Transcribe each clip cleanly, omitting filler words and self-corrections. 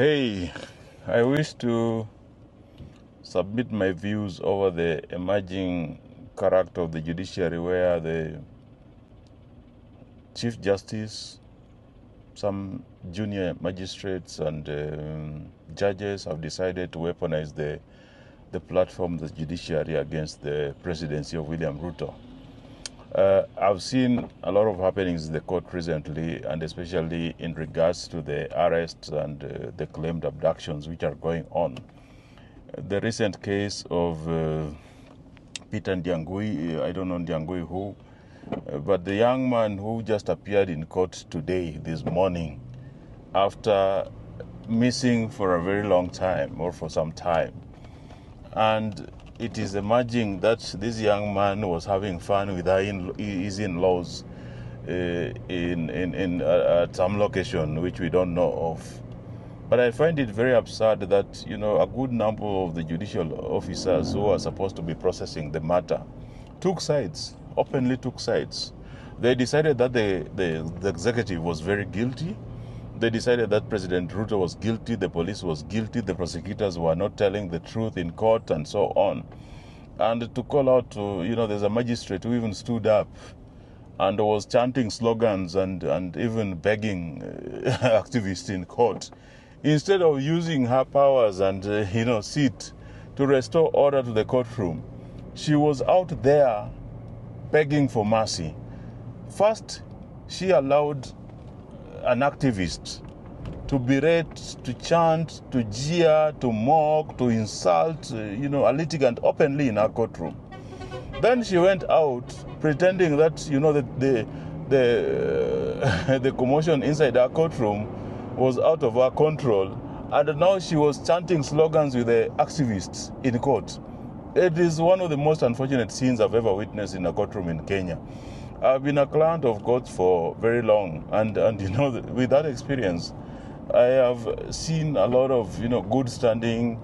Hey, I wish to submit my views over the emerging character of the judiciary where the Chief Justice, some junior magistrates and judges have decided to weaponize the platform of the judiciary against the presidency of William Ruto. I've seen a lot of happenings in the court recently, and especially in regards to the arrests and the claimed abductions which are going on. The recent case of Peter Ndiang'Ui, I don't know Ndiang'Ui who, but the young man who just appeared in court today, this morning, after missing for a very long time or for some time. And it is emerging that this young man was having fun with his in-laws at some location which we don't know of. But I find it very absurd that, a good number of the judicial officers who are supposed to be processing the matter took sides, openly took sides. They decided that the executive was very guilty. They decided that President Ruto was guilty, the police was guilty, the prosecutors were not telling the truth in court, and so on. And to call out to, there's a magistrate who even stood up and was chanting slogans and even begging activists in court. Instead of using her powers and, seat to restore order to the courtroom, she was out there begging for mercy. First, she allowed an activist to berate, to chant, to jeer, to mock, to insult, a litigant openly in her courtroom. Then she went out pretending that, the commotion inside her courtroom was out of her control, and now she was chanting slogans with the activists in court. It is one of the most unfortunate scenes I've ever witnessed in a courtroom in Kenya. I've been a client of courts for very long, and with that experience, I have seen a lot of good standing,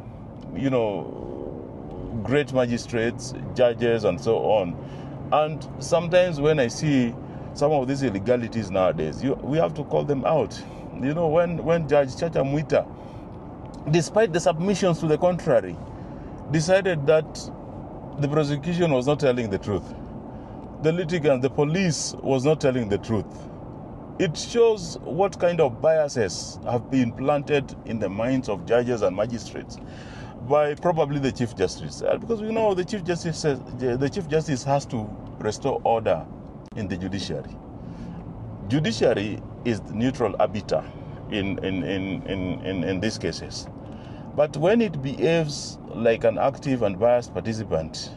great magistrates, judges, and so on. And sometimes when I see some of these illegalities nowadays, we have to call them out. When Judge Chacha Mwita, despite the submissions to the contrary, decided that the prosecution was not telling the truth, the litigant, the police was not telling the truth. It shows what kind of biases have been planted in the minds of judges and magistrates by probably the Chief Justice. Because the Chief Justice has to restore order in the judiciary. Judiciary is the neutral arbiter in these cases. But when it behaves like an active and biased participant,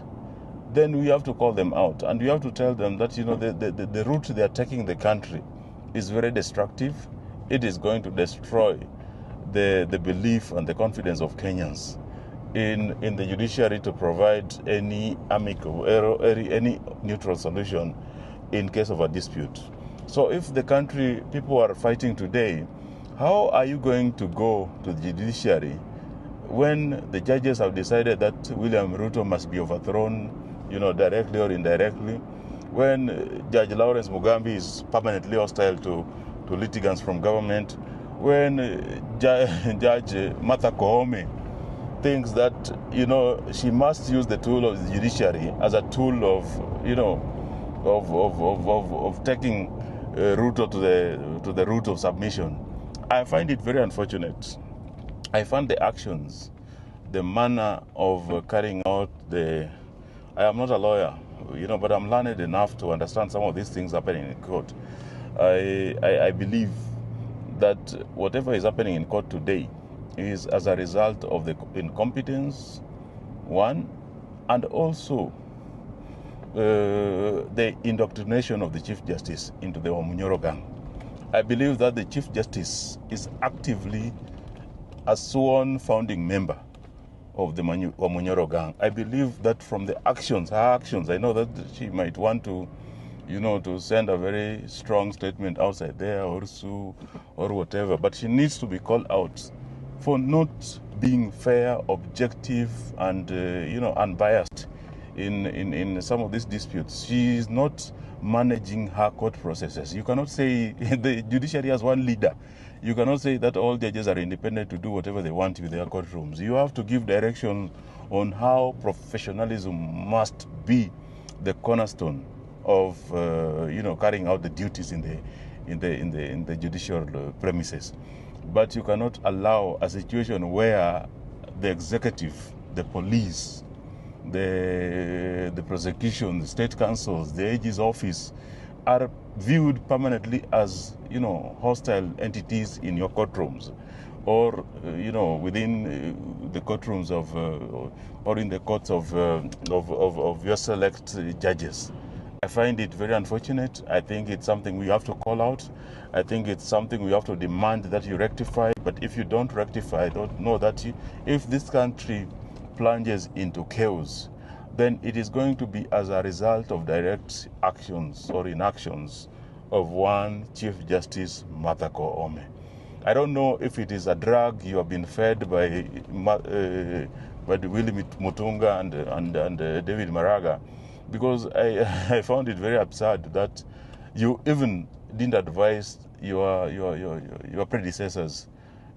then we have to call them out, and we have to tell them that the route they are taking the country is very destructive. It is going to destroy the belief and the confidence of Kenyans in the judiciary to provide any amicable, any neutral solution in case of a dispute. So if the country people are fighting today, how are you going to go to the judiciary when the judges have decided that William Ruto must be overthrown, directly or indirectly? When Judge Lawrence Mugambi is permanently hostile to litigants from government? When Judge Martha Koome thinks that she must use the tool of the judiciary as a tool of taking Ruto to the root of submission? I find it very unfortunate. I find the actions, the manner of carrying out I am not a lawyer, but I'm learned enough to understand some of these things happening in court. I believe that whatever is happening in court today is as a result of the incompetence, one, and also the indoctrination of the Chief Justice into the Wamunyoro gang. I believe that the Chief Justice is actively a sworn founding member of the Wamunyoro gang. I believe that from her actions, I know that she might want to, to send a very strong statement outside there or sue or whatever, but she needs to be called out for not being fair, objective, and unbiased in some of these disputes. She is not managing her court processes. You cannot say the judiciary has one leader. You cannot say that all judges are independent to do whatever they want with their courtrooms. You have to give direction on how professionalism must be the cornerstone of carrying out the duties in the judicial premises. But you cannot allow a situation where the executive, the police, the prosecution, the state councils, the AG's office are viewed permanently as hostile entities in your courtrooms, or within the courtrooms of or in the courts of your select judges. I find it very unfortunate. I think it's something we have to call out. I think it's something we have to demand that you rectify. But if you don't rectify, don't know that if this country plunges into chaos, then it is going to be as a result of direct actions or inactions of one Chief Justice Martha Koome. I don't know if it is a drug you have been fed by Willie Mutunga and David Maraga, because I found it very absurd that you even didn't advise your predecessors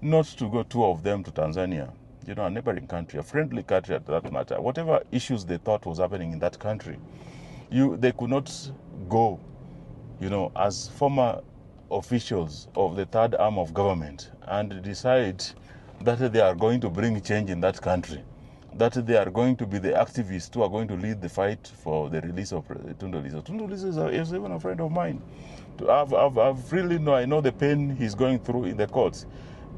not to go, two of them, to Tanzania, a neighboring country, a friendly country at that matter. Whatever issues they thought was happening in that country, they could not go, as former officials of the third arm of government, and decide that they are going to bring change in that country, that they are going to be the activists who are going to lead the fight for the release of Tundu Lissu. Tundu Lissu is even a friend of mine. I know the pain he's going through in the courts.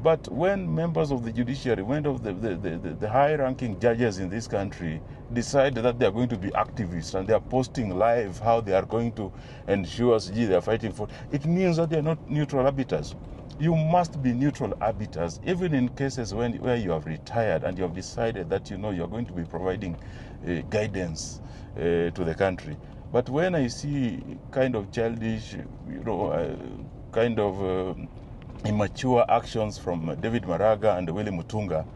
But when members of the judiciary, when of the high-ranking judges in this country decide that they are going to be activists and they are posting live how they are going to ensure they are fighting for, it means that they are not neutral arbiters. You must be neutral arbiters, even in cases where you have retired and you have decided that you are going to be providing guidance to the country. But when I see kind of childish, immature actions from David Maraga and Willie Mutunga,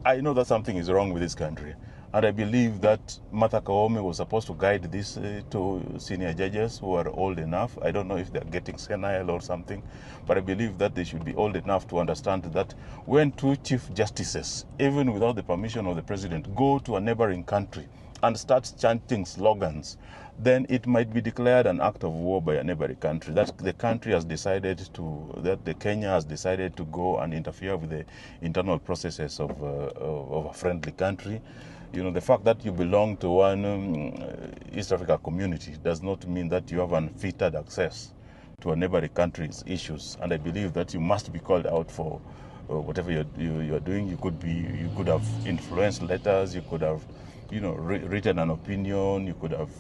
I know that something is wrong with this country. And I believe that Martha Koome was supposed to guide these two senior judges who are old enough. I don't know if they're getting senile or something, but I believe that they should be old enough to understand that when two chief justices, even without the permission of the president, go to a neighboring country and start chanting slogans, then it might be declared an act of war by a neighboring country. That the country has decided the Kenya has decided to go and interfere with the internal processes of a friendly country. The fact that you belong to one East Africa community does not mean that you have unfettered access to a neighboring country's issues. And I believe that you must be called out for whatever you're doing. You could have influenced letters. You could have, written an opinion. You could have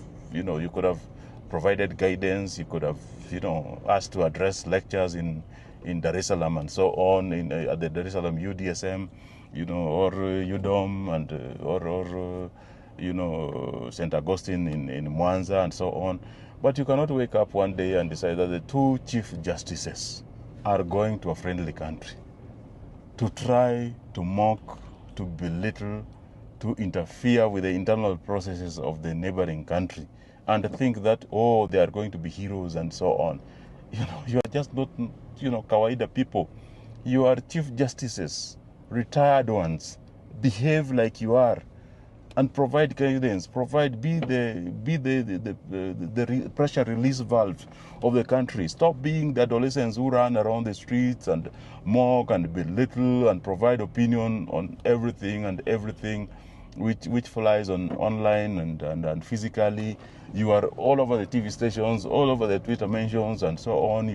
provided guidance. You could have, asked to address lectures in Dar es Salaam and so on, at the Dar es Salaam UDSM, or UDOM, and or St. Augustine in Mwanza and so on. But you cannot wake up one day and decide that the two chief justices are going to a friendly country to try to mock, to belittle, to interfere with the internal processes of the neighboring country, and think that, they are going to be heroes and so on. You are just not, kawaida people. You are chief justices, retired ones. Behave like you are, and provide guidance. Be the pressure release valve of the country. Stop being the adolescents who run around the streets and mock and belittle and provide opinion on everything and everything which flies online and physically. You are all over the TV stations, all over the Twitter mentions and so on.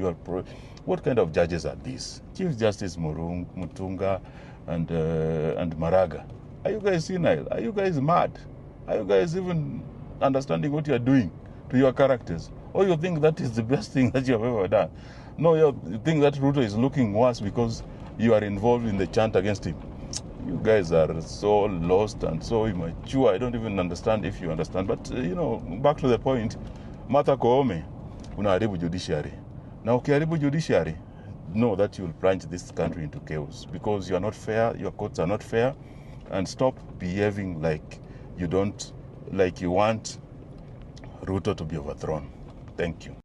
What kind of judges are these? Chief Justice Mutunga and Maraga. Are you guys senile? Are you guys mad? Are you guys even understanding what you are doing to your characters? Or you think that is the best thing that you have ever done? No, you think that Ruto is looking worse because you are involved in the chant against him. You guys are so lost and so immature. I don't even understand if you understand. But, back to the point, Martha Koome, unaharibu judiciary. Now, ukiharibu judiciary, know that you will plunge this country into chaos because you are not fair, your courts are not fair, and stop behaving like you want Ruto to be overthrown. Thank you.